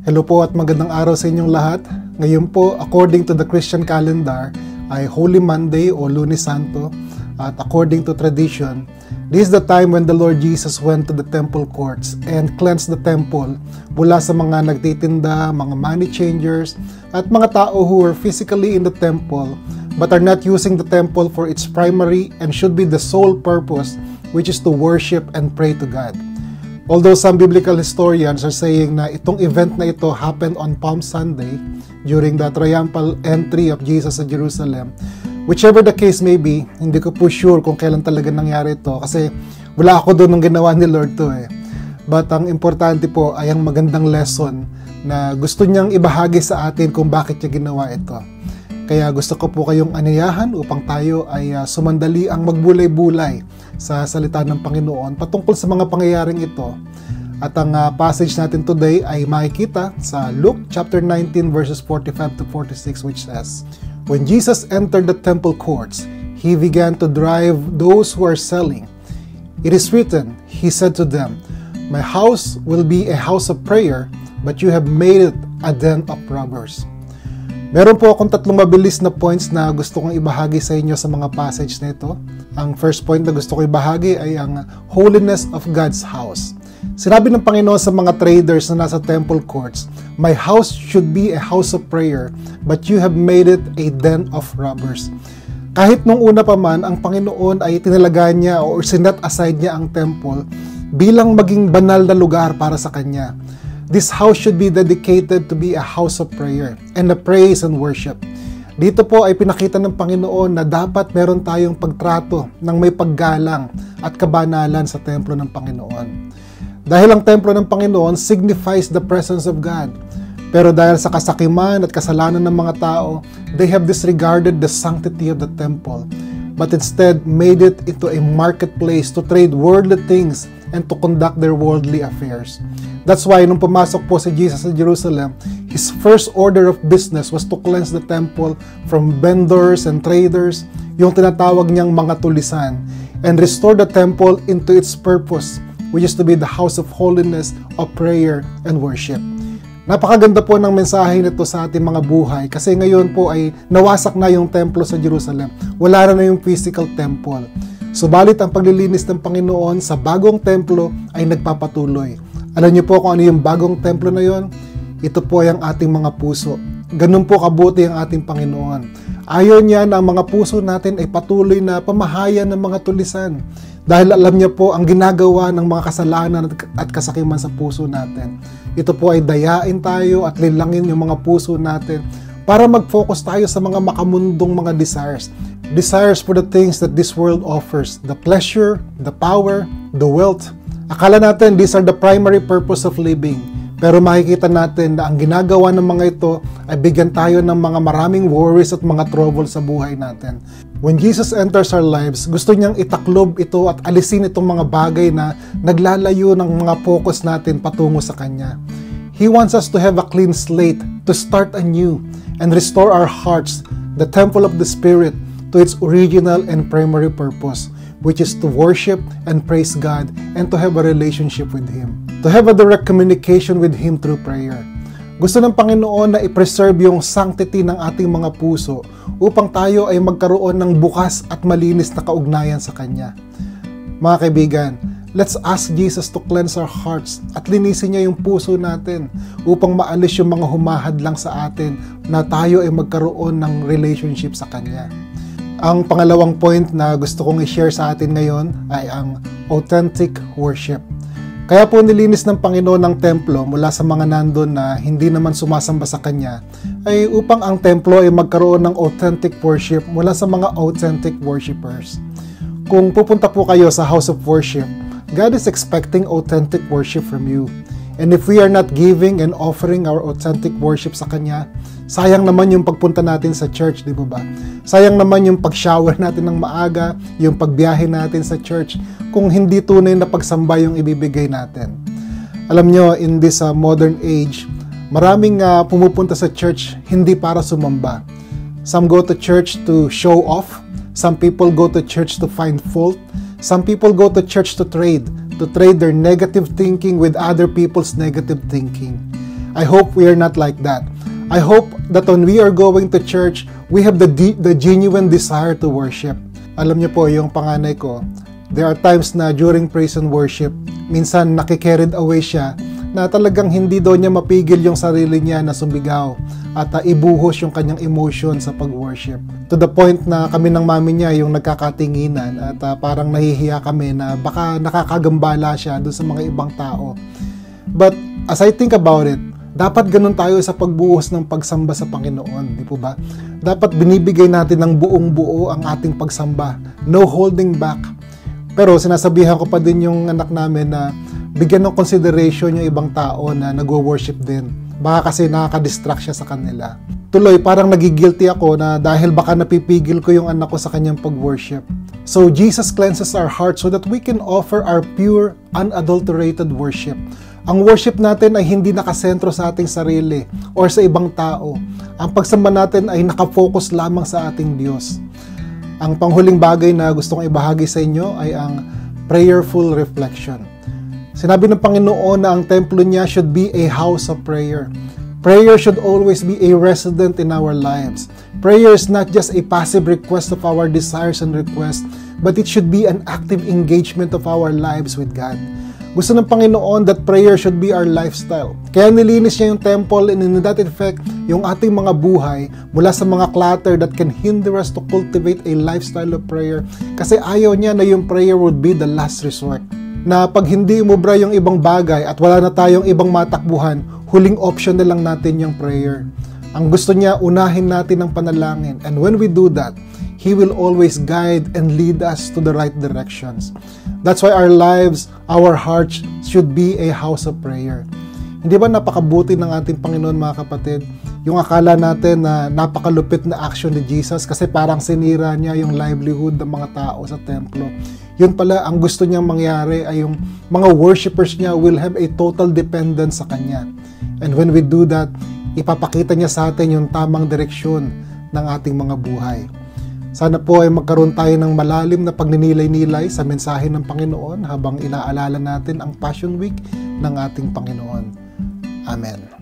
Hello po at magandang araw sa inyong lahat. Ngayon po, according to the Christian calendar, ay Holy Monday o Lunes Santo. At according to tradition, this is the time when the Lord Jesus went to the temple courts and cleansed the temple mula sa mga nagtitinda, mga money changers, at mga tao who were physically in the temple but are not using the temple for its primary and should be the sole purpose, which is to worship and pray to God. Although some biblical historians are saying na itong event na ito happened on Palm Sunday during the triumphal entry of Jesus sa Jerusalem, whichever the case may be, hindi ko po sure kung kailan talaga nangyari ito kasi wala ako doon nung ginawa ni Lord to eh. But ang importante po ay ang magandang lesson na gusto niyang ibahagi sa atin kung bakit niya ginawa ito. Kaya gusto ko po kayong anayahan upang tayo ay sumandali ang magbulay-bulay sa salita ng Panginoon patungkol sa mga pangyayaring ito. At ang passage natin today ay makikita sa Luke chapter 19 verses 45 to 46, which says, "When Jesus entered the temple courts, he began to drive those who are selling. It is written, he said to them, 'My house will be a house of prayer, but you have made it a den of robbers.'" Meron po akong tatlong mabilis na points na gusto kong ibahagi sa inyo sa mga passage na ito. Ang first point na gusto ko ibahagi ay ang holiness of God's house. Sinabi ng Panginoon sa mga traders na nasa temple courts, "My house should be a house of prayer, but you have made it a den of robbers." Kahit nung una pa man, ang Panginoon ay tinalaga niya o sinet aside niya ang temple bilang maging banal na lugar para sa Kanya. This house should be dedicated to be a house of prayer and a praise and worship. Dito po ay pinakita ng Panginoon na dapat meron tayong pagtrato ng may paggalang at kabanalan sa templo ng Panginoon. Dahil ang templo ng Panginoon signifies the presence of God. Pero dahil sa kasakiman at kasalanan ng mga tao, they have disregarded the sanctity of the temple, but instead made it into a marketplace to trade worldly things and to conduct their worldly affairs. That's why nung pumasok po si Jesus sa Jerusalem, his first order of business was to cleanse the temple from vendors and traders, yung tinatawag niyang mga tulisan, and restore the temple into its purpose, which is to be the house of holiness, of prayer, and worship. Napakaganda po ng mensahe nito sa ating mga buhay kasi ngayon po ay nawasak na yung templo sa Jerusalem. Wala na yung physical temple. Subalit ang paglilinis ng Panginoon sa bagong templo ay nagpapatuloy. Alam niyo po kung ano yung bagong templo na yon? Ito po ay ang ating mga puso. Ganun po kabuti ang ating Panginoon. Ayaw niya na ang mga puso natin ay patuloy na pamahayan ng mga tulisan. Dahil alam niya po ang ginagawa ng mga kasalanan at kasakiman sa puso natin. Ito po ay dayain tayo at lilangin yung mga puso natin para mag-focus tayo sa mga makamundong mga desires. Desires for the things that this world offers. The pleasure, the power, the wealth. Akala natin these are the primary purpose of living. Pero makikita natin na ang ginagawa ng mga ito ay bigyan tayo ng mga maraming worries at mga trouble sa buhay natin. When Jesus enters our lives, gusto niyang itaklob ito at alisin itong mga bagay na naglalayo ng mga focus natin patungo sa Kanya. He wants us to have a clean slate, to start anew, and restore our hearts, the temple of the Spirit, to its original and primary purpose, which is to worship and praise God and to have a relationship with Him. To have a direct communication with Him through prayer. Gusto ng Panginoon na i-preserve yung sanctity ng ating mga puso upang tayo ay magkaroon ng bukas at malinis na kaugnayan sa Kanya. Mga kaibigan, let's ask Jesus to cleanse our hearts at linisin niya yung puso natin upang maalis yung mga humahadlang sa atin na tayo ay magkaroon ng relationship sa Kanya. Ang pangalawang point na gusto kong i-share sa atin ngayon ay ang authentic worship. Kaya po nilinis ng Panginoon ang templo mula sa mga nandun na hindi naman sumasamba sa Kanya ay upang ang templo ay magkaroon ng authentic worship mula sa mga authentic worshipers. Kung pupunta po kayo sa house of worship, God is expecting authentic worship from you. And if we are not giving and offering our authentic worship sa Kanya, sayang naman yung pagpunta natin sa church, di ba? Sayang naman yung pag-shower natin ng maaga, yung pagbiyahe natin sa church, kung hindi tunay na pagsamba yung ibibigay natin. Alam nyo, in this modern age, maraming pumupunta sa church hindi para sumamba. Some go to church to show off. Some people go to church to find fault. Some people go to church to trade their negative thinking with other people's negative thinking. I hope we are not like that. I hope that when we are going to church, we have the genuine desire to worship. Alam niyo po, yung panganay ko, there are times na during praise and worship, minsan nakikarried away siya na talagang hindi daw niya mapigil yung sarili niya na sumigaw at ibuhos yung kanyang emotion sa pag-worship. To the point na kami ng mami niya yung nagkakatinginan at parang nahihiya kami na baka nakakagambala siya doon sa mga ibang tao. But as I think about it, dapat ganun tayo sa pagbuhos ng pagsamba sa Panginoon, di po ba? Dapat binibigay natin ng buong buo ang ating pagsamba. No holding back. Pero sinasabihan ko pa din yung anak namin na bigyan ng consideration yung ibang tao na nagwo-worship din. Baka kasi nakaka-distract siya sa kanila. Tuloy, parang nagigilty ako na dahil baka napipigil ko yung anak ko sa kanyang pag-worship. So, Jesus cleanses our hearts so that we can offer our pure, unadulterated worship. Ang worship natin ay hindi nakasentro sa ating sarili or sa ibang tao. Ang pagsamba natin ay nakafocus lamang sa ating Diyos. Ang panghuling bagay na gusto kong ibahagi sa inyo ay ang prayerful reflection. Sinabi ng Panginoon na ang templo niya should be a house of prayer. Prayer should always be a resident in our lives. Prayer is not just a passive request of our desires and requests, but it should be an active engagement of our lives with God. Gusto ng Panginoon that prayer should be our lifestyle. Kaya nilinis niya yung temple and in that effect, yung ating mga buhay mula sa mga clutter that can hinder us to cultivate a lifestyle of prayer. Kasi ayaw niya na yung prayer would be the last resort. Na pag hindi umubra yung ibang bagay at wala na tayong ibang matakbuhan, huling option na lang natin yung prayer. Ang gusto niya, unahin natin ang panalangin. And when we do that, He will always guide and lead us to the right directions. That's why our lives, our hearts should be a house of prayer. Hindi ba napakabuti ng ating Panginoon, mga kapatid? Yung akala natin na napakalupit na action ni Jesus kasi parang sinira niya yung livelihood ng mga tao sa templo. Yun pala, ang gusto niyang mangyari ay yung mga worshipers niya will have a total dependence sa Kanya. And when we do that, ipapakita niya sa atin yung tamang direksyon ng ating mga buhay. Sana po ay magkaroon tayo ng malalim na pagninilay-nilay sa mensahe ng Panginoon habang inaalala natin ang Passion Week ng ating Panginoon. Amen.